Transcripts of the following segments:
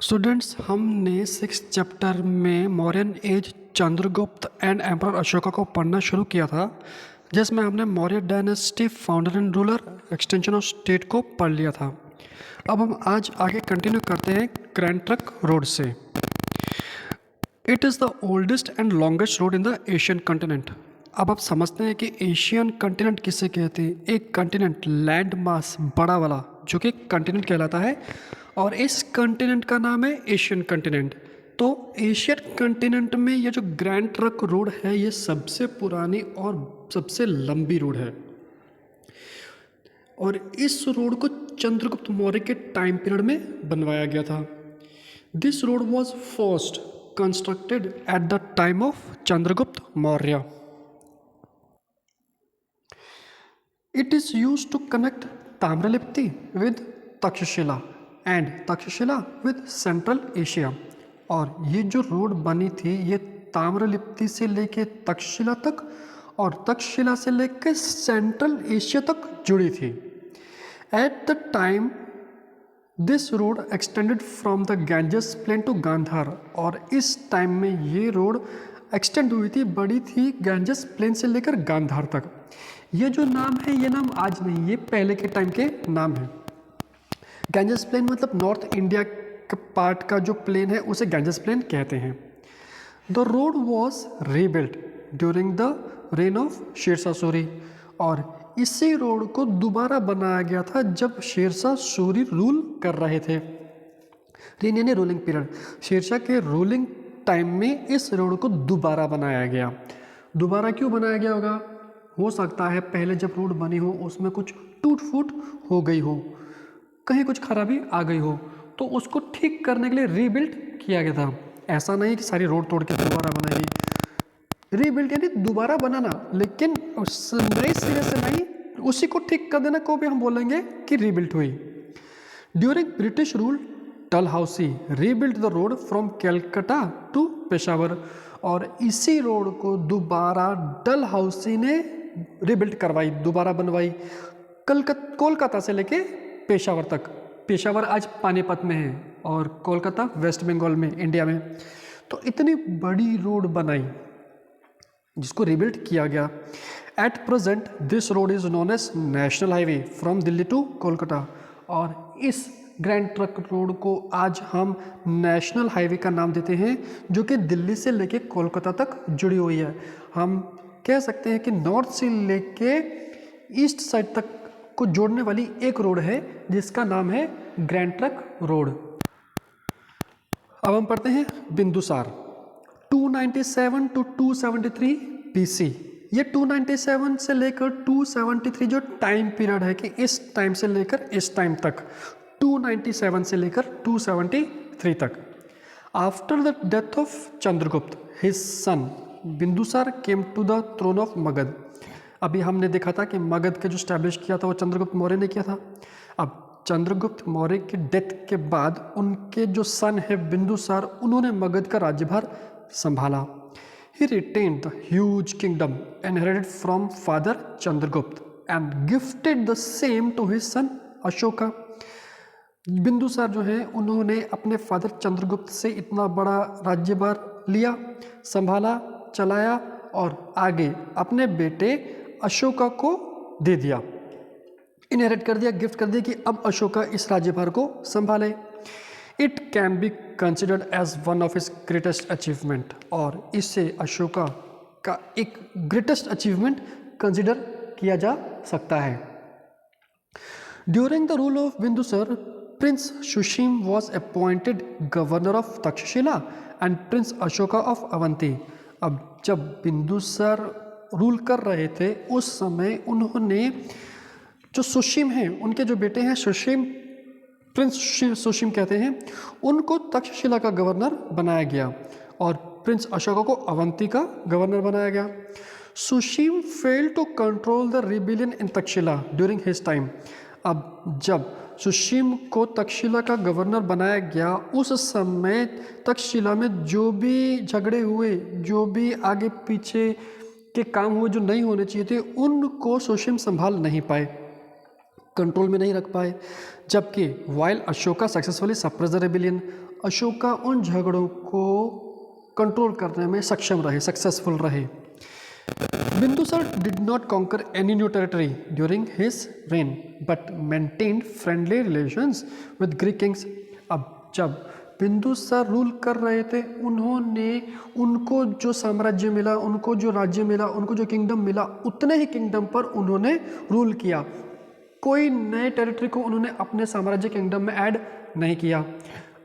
Students, हमने six chapter में Mauryan age, Chandragupta and emperor Ashoka को पढ़ना शुरू किया था, जिसमें हमने Maurya dynasty founder and ruler extension of state को पढ़ लिया था। अब हम आज आगे कंटिन्यू करते हैं ग्रैंड ट्रंक रोड से। It is the oldest and longest road in the Asian continent. अब आप समझते हैं कि एशियन कंटिनेंट किसे कहते हैं। एक कंटिनेंट, लैंड मास बड़ा वाला, जो कि कंटिनेंट कहलाता है, और इस कंटिनेंट का नाम है एशियन कंटिनेंट। तो एशियन कंटिनेंट में ये जो ग्रैंड ट्रंक रोड है, ये सबसे पुरानी और सबसे लंबी रोड है, और इस रोड को चंद्रगुप्त मौर्य के टाइम पीरियड में बनवाया गया था। This road was first constructed at the time of Chandragupta Maurya. It is used to connect Tamralipti with Takshashila and Takshashila with central Asia. और ये जो रोड बनी थी, ये ताम्रलिप्ति से लेके तक्षशिला तक और तक्षशिला से लेके सेंट्रल एशिया तक जुड़ी थी। At the time this road extended from the Ganges plain to Gandhara. और इस टाइम में ये रोड एक्सटेंड हुई थी, बड़ी थी, गैंजेस प्लेन से लेकर गांधार तक। ये जो नाम है, ये नाम आज नहीं, ये पहले के टाइम के नाम है। गैंजेस प्लेन मतलब नॉर्थ इंडिया के पार्ट का जो प्लेन है, उसे गैंजेस प्लेन कहते हैं। The road was rebuilt during the reign of Sher Shah Suri. और इसी रोड को दोबारा बनाया गया था जब शेरशाह सूरी रूल कर रहे थे। रेन यानी रूलिंग पीरियड। शेरशाह के रूलिंग टाइम में इस रोड को दोबारा बनाया गया। दोबारा क्यों बनाया गया होगा? हो सकता है पहले जब रोड बनी हो उसमें कुछ टूट फूट हो गई हो, कहीं कुछ खराबी आ गई हो, तो उसको ठीक करने के लिए रीबिल्ड किया गया था। ऐसा नहीं कि सारी रोड तोड़ के दोबारा बनाई गई। रीबिल्ड यानी दोबारा बनाना, लेकिन नए सिरे से नहीं, उसी को ठीक कर देना को भी हम बोलेंगे कि रीबिल्ड हुई। During British rule, Dalhousie rebuild the road from Calcutta to Peshawar. और इसी रोड को दोबारा डलहौसी ने रिबिल्ड करवाई, दोबारा बनवाई, कोलकाता से लेके पेशावर तक। पेशावर आज पानीपत में है और कोलकाता वेस्ट बंगाल में, इंडिया में। तो इतनी बड़ी रोड बनाई जिसको रिबिल्ड किया गया। At present this road is known as national highway from Delhi to Kolkata. और इस ग्रैंड ट्रंक रोड को आज हम नेशनल हाईवे का नाम देते हैं, जो कि दिल्ली से लेके कोलकाता तक जुड़ी हुई है। हम कह सकते हैं कि नॉर्थ से लेके ईस्ट साइड तक को जोड़ने वाली एक रोड है, जिसका नाम है ग्रैंड ट्रंक रोड। अब हम पढ़ते हैं बिंदुसार। 297 to 273 BC। ये 297 से लेकर 273 जो टाइम पीरियड है, कि इस टाइम से लेकर इस टाइम तक, 297 से लेकर 273 तक। After the death of Chandragupta, his son Bindusara came to the throne of Magadha. अभी हमने देखा था कि मगध के जो स्टैब्लिश किया था वो चंद्रगुप्त मौर्य ने किया था। अब चंद्रगुप्त मौर्य की डेथ के बाद उनके जो सन है बिंदुसार, उन्होंने मगध का राज्यभार संभाला। He retained the huge kingdom inherited from father Chandragupta and gifted the same to his son Ashoka। Bindusara जो है, उन्होंने अपने फादर चंद्रगुप्त से इतना बड़ा राज्यभार लिया, संभाला, चलाया और आगे अपने बेटे अशोका को दे दिया, इनहेरिट कर दिया, गिफ्ट कर दिया कि अब अशोका इस राज्यभार को संभाले। It can be considered as one of his greatest achievement. और इससे अशोका का एक ग्रेटेस्ट अचीवमेंट कंसिडर किया जा सकता है। During the rule of Bindusara, prince Susima was appointed governor of Takshashila and prince Ashoka of Avanti. अब जब बिंदुसार रूल कर रहे थे, उस समय उन्होंने जो सुशीम हैं, उनके जो बेटे हैं सुशीम, प्रिंस सुशीम कहते हैं, उनको तक्षशिला का गवर्नर बनाया गया और प्रिंस अशोका को अवंती का गवर्नर बनाया गया। Susima failed to control the rebellion in Takshashila during his time. अब जब सुशीम को तक्षशिला का गवर्नर बनाया गया, उस समय तक्षशिला में जो भी झगड़े हुए, जो भी आगे पीछे के काम हुए जो नहीं होने चाहिए थे, उनको सुशीम संभाल नहीं पाए, कंट्रोल में नहीं रख पाए। जबकि while Ashoka successfully suppress the rebellion, Ashoka उन झगड़ों को कंट्रोल करने में सक्षम रहे, सक्सेसफुल रहे। Bindusar did not conquer any new territory during his reign, but maintained friendly relations with Greek kings. अब जब बिंदुसार रूल कर रहे थे, उन्होंने उनको जो साम्राज्य मिला, उनको जो राज्य मिला, उनको जो किंगडम मिला, उतने ही किंगडम पर उन्होंने रूल किया। कोई नए टेरिटरी को उन्होंने अपने साम्राज्य किंगडम में ऐड नहीं किया।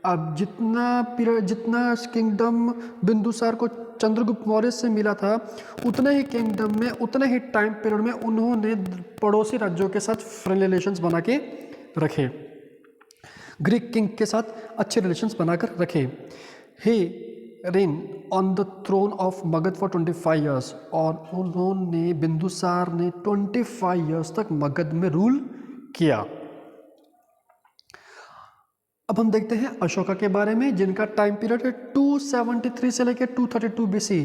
अब जितना किंगडम बिंदुसार को चंद्रगुप्त मौर्य से मिला था, उतने ही किंगडम में, उतने ही टाइम पीरियड में उन्होंने पड़ोसी राज्यों के साथ फ्रेंडली रिलेशंस बना के रखे, ग्रीक किंग के साथ अच्छे रिलेशंस बनाकर रखे। He reign on the throne of Magadha for 25 years, और उन्होंने बिंदुसार ने 25 ईयर्स तक मगध में रूल किया। अब हम देखते हैं अशोका के बारे में, जिनका टाइम पीरियड है 273 से लेकर 232 BC।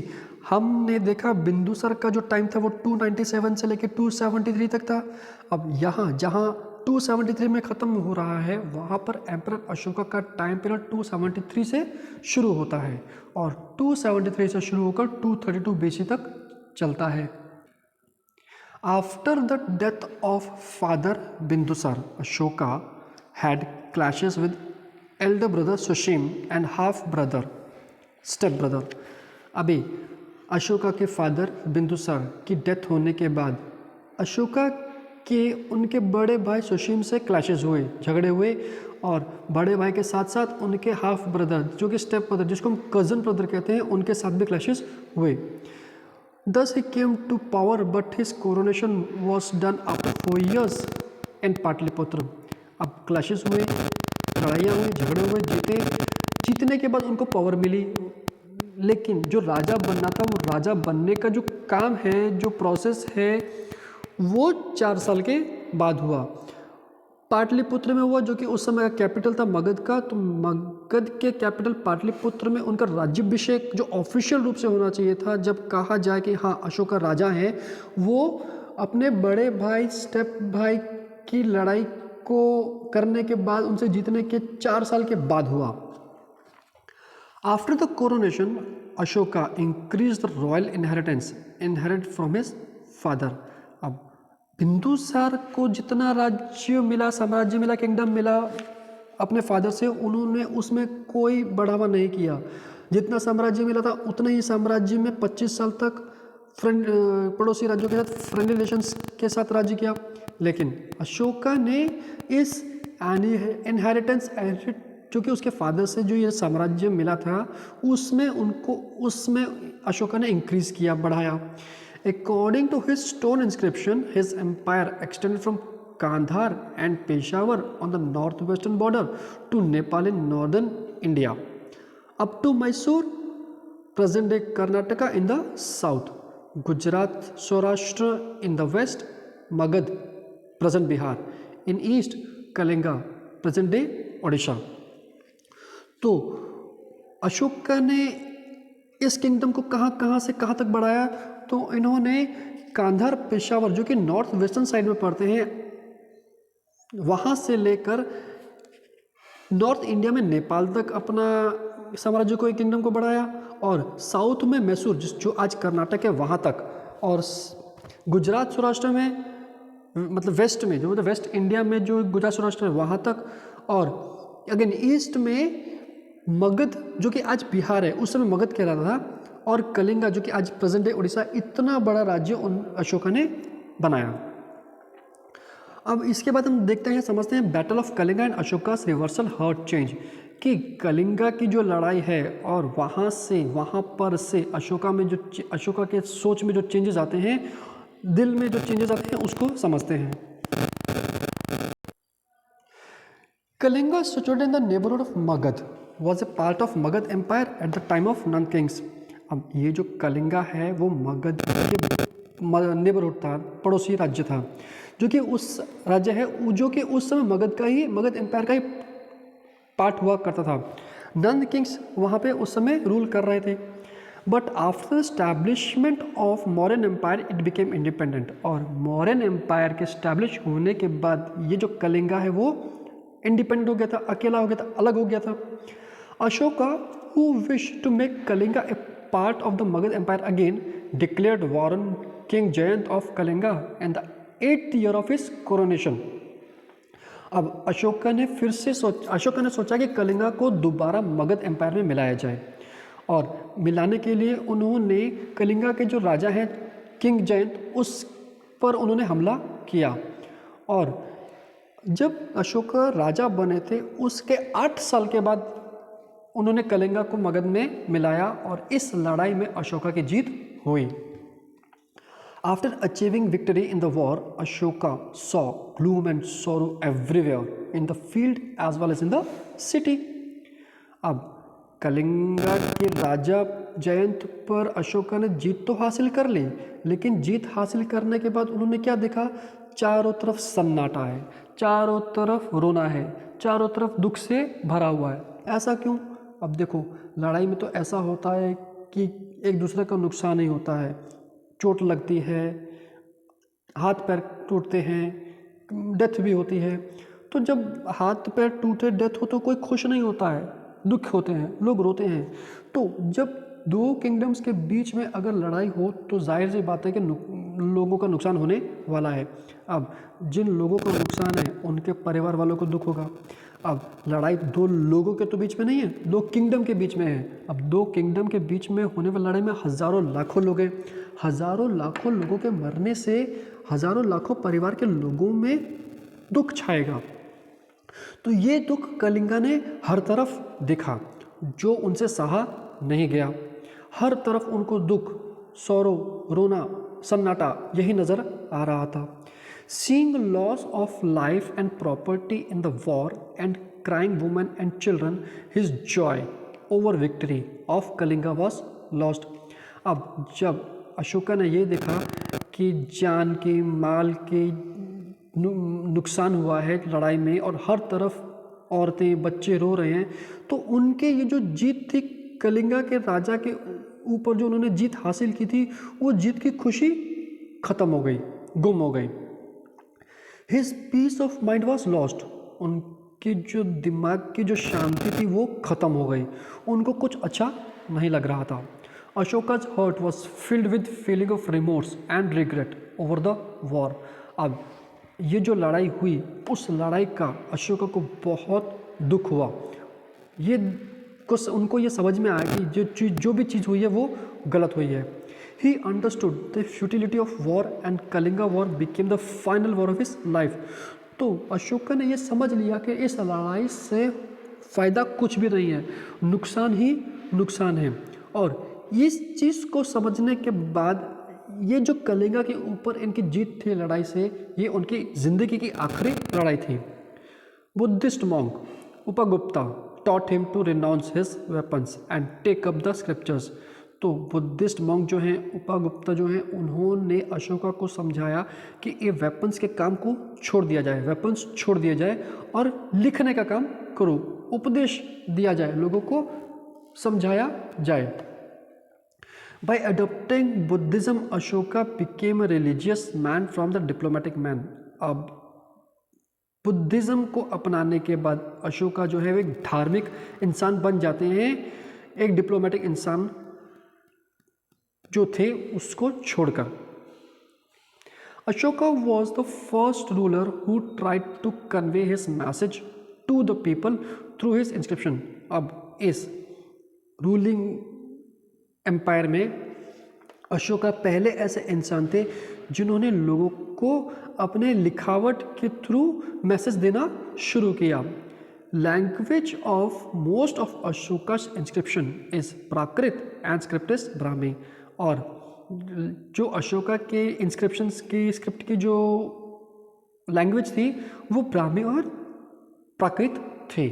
हमने देखा बिंदुसार का जो टाइम था वो 297 से लेकर 273 तक था। अब यहाँ जहाँ 273 में ख़त्म हो रहा है, वहाँ पर एम्परर अशोका का टाइम पीरियड 273 से शुरू होता है और 273 से शुरू होकर 232 BC तक चलता है। After the death of father Bindusara, Ashoka had clashes with elder brother Sushim and half brother, step brother। अभी अशोका के फादर बिंदुसार की डेथ होने के बाद अशोका के उनके बड़े भाई सुशीम से क्लैशेस हुए, झगड़े हुए, और बड़े भाई के साथ साथ उनके हाफ ब्रदर जो कि स्टेप ब्रदर, जिसको हम कज़न ब्रदर कहते हैं, उनके साथ भी क्लैशेस हुए। Thus he came to power, but his coronation was done after 4 years in Pataliputra. अब क्लैशेस हुए, लड़ाइयाँ हुई, झगड़े हुए, जीतने के बाद उनको पावर मिली, लेकिन जो राजा बनना था, वो राजा बनने का जो काम है, जो प्रोसेस है, वो 4 साल के बाद हुआ। पाटलिपुत्र में हुआ, जो कि उस समय का कैपिटल था मगध का। तो मगध के कैपिटल पाटलिपुत्र में उनका राज्याभिषेक जो ऑफिशियल रूप से होना चाहिए था, जब कहा जाए कि हाँ अशोका राजा हैं, वो अपने बड़े भाई स्टेप भाई की लड़ाई को करने के बाद, उनसे जीतने के 4 साल के बाद हुआ। After the coronation Ashoka increase the royal inheritance inherit from his father. अब बिंदुसार को जितना राज्य मिला, साम्राज्य मिला, किंगडम मिला अपने फादर से, उन्होंने उसमें कोई बढ़ावा नहीं किया। जितना साम्राज्य मिला था उतने ही साम्राज्य में 25 साल तक पड़ोसी राज्यों के साथ फ्रेंडली रिलेशंस के साथ राज्य किया। लेकिन अशोका ने इस इनहेरिटेंस जो कि उसके फादर से जो ये साम्राज्य मिला था, उसमें अशोका ने इंक्रीज किया, बढ़ाया। According to his stone inscription, his empire extended from Kandhar and Peshawar on the northwestern border to Nepal in northern India, up to Mysore, present-day Karnataka in the south, Gujarat, Saurashtra in the west, Magad, present Bihar, in east, Kalinga, present-day Odisha। तो अशोका ने इस kingdom को कहाँ से कहाँ तक बढ़ाया? तो इन्होंने कांधार, पेशावर, जो कि नॉर्थ वेस्टर्न साइड में पड़ते हैं, वहाँ से लेकर नॉर्थ इंडिया में नेपाल तक अपना साम्राज्य को, एक किंगडम को बढ़ाया, और साउथ में मैसूर, जो आज कर्नाटक है, वहाँ तक, और गुजरात सौराष्ट्र में, मतलब वेस्ट में, जो मतलब वेस्ट इंडिया में जो गुजरात सौराष्ट्र है वहाँ तक, और अगेन ईस्ट में मगध, जो कि आज बिहार है, उस समय मगध कहलाता था, और कलिंगा, जो कि आज प्रेजेंट डे उड़ीसा, इतना बड़ा राज्य अशोका ने बनाया। अब इसके बाद हम देखते हैं, समझते हैं battle of Kalinga and Ashoka's reversal heart change, कि कलिंगा की जो लड़ाई है और वहाँ पर से अशोका में जो अशोका के सोच में जो चेंजेस आते हैं, दिल में जो चेंजेस आते हैं, उसको समझते हैं। Kalinga situated in the neighbourhood of Magadha was a part of Magadha empire at the time of Nanda kings. अब ये जो कलिंगा है वो मगध के नेबरहुड था, पड़ोसी राज्य था, जो कि उस राज्य है जो कि उस समय मगध एम्पायर का ही पार्ट हुआ करता था। नंद किंग्स वहाँ पे उस समय रूल कर रहे थे। But after establishment of Mauryan empire it became independent. और मौर्यन एम्पायर के एस्टैब्लिश होने के बाद ये जो कलिंगा है वो इंडिपेंडेंट हो गया था, अकेला हो गया था, अलग हो गया था। Ashoka, who wished to make Kalinga a part of the Magad Empire again, declared war on King Jayant of Kalinga in the 8th year of his coronation. अब अशोका ने सोचा कि कलिंगा को दोबारा मगध एम्पायर में मिलाया जाए, और मिलाने के लिए उन्होंने कलिंगा के जो राजा हैं किंग जयंत, उस पर उन्होंने हमला किया। और जब अशोका राजा बने थे उसके 8 साल के बाद उन्होंने कलिंगा को मगध में मिलाया, और इस लड़ाई में अशोका की जीत हुई। After achieving victory in the war, Ashoka saw gloom and sorrow everywhere in the field as well as in the city. अब कलिंगा के राजा जयंत पर अशोका ने जीत तो हासिल कर ली, लेकिन जीत हासिल करने के बाद उन्होंने क्या देखा? चारों तरफ सन्नाटा है, चारों तरफ रोना है, चारों तरफ दुख से भरा हुआ है। ऐसा क्यों? अब देखो, लड़ाई में तो ऐसा होता है कि एक दूसरे का नुकसान ही होता है, चोट लगती है, हाथ पैर टूटते हैं, डेथ भी होती है। तो जब हाथ पैर टूटे, डेथ हो, तो कोई खुश नहीं होता है, दुख होते हैं, लोग रोते हैं। तो जब दो किंगडम्स के बीच में अगर लड़ाई हो तो जाहिर सी बात है कि लोगों का नुकसान होने वाला है। अब जिन लोगों को नुकसान है उनके परिवार वालों को दुख होगा। अब लड़ाई दो लोगों के तो बीच में नहीं है, दो किंगडम के बीच में है। अब दो किंगडम के बीच में होने वाली लड़ाई में हज़ारों लाखों लोग हैं। हज़ारों लाखों लोगों के मरने से हज़ारों लाखों परिवार के लोगों में दुख छाएगा। तो ये दुख कलिंगा ने हर तरफ देखा, जो उनसे सहा नहीं गया। हर तरफ उनको दुख, सौरो, रोना, सन्नाटा यही नज़र आ रहा था। Seeing loss of life and property in the war and crying women and children, his joy over victory of Kalinga was lost. अब जब अशोका ने ये देखा कि जान के, माल के नुकसान हुआ है लड़ाई में, और हर तरफ औरतें, बच्चे रो रहे हैं, तो उनके ये जो जीत थी कलिंगा के राजा के ऊपर, जो उन्होंने जीत हासिल की थी, वो जीत की खुशी खत्म हो गई, गुम हो गई। His peace of mind was lost. उनकी जो दिमाग की जो शांति थी वो खत्म हो गई, उनको कुछ अच्छा नहीं लग रहा था। Ashoka's heart was filled with feeling of remorse and regret over the war. अब ये जो लड़ाई हुई, उस लड़ाई का अशोका को बहुत दुख हुआ। ये उनको ये समझ में आया कि जो भी चीज़ हुई है वो गलत हुई है। He understood the futility of war and Kalinga war became the final war of his life. तो अशोका ने ये समझ लिया कि इस लड़ाई से फ़ायदा कुछ भी नहीं है, नुकसान ही नुकसान है। और इस चीज़ को समझने के बाद ये जो कलिंगा के ऊपर इनकी जीत थी लड़ाई से, ये उनकी ज़िंदगी की आखिरी लड़ाई थी। Buddhist monk Upagupta taught him to renounce his weapons and take up the scriptures. तो बुद्धिस्ट मॉन्क जो हैं, उपगुप्ता जो हैं, उन्होंने अशोका को समझाया कि ये वेपन्स के काम को छोड़ दिया जाए, वेपन्स छोड़ दिया जाए और लिखने का काम करो, उपदेश दिया जाए, लोगों को समझाया जाए। By adopting Buddhism, Ashoka became a religious man from the diplomatic man. अब बुद्धिज़्म को अपनाने के बाद अशोका जो है वो एक धार्मिक इंसान बन जाते हैं, एक डिप्लोमेटिक इंसान जो थे उसको छोड़कर। Ashoka was the first ruler who tried to convey his message to the people through his inscription. अब इस रूलिंग एम्पायर में अशोका पहले ऐसे इंसान थे जिन्होंने लोगों को अपने लिखावट के थ्रू मैसेज देना शुरू किया। Language of most of Ashoka's inscription is Prakrit and script is Brahmi. और जो अशोका के इंस्क्रिप्शंस की स्क्रिप्ट की जो लैंग्वेज थी वो ब्राह्मी और प्राकृत थी।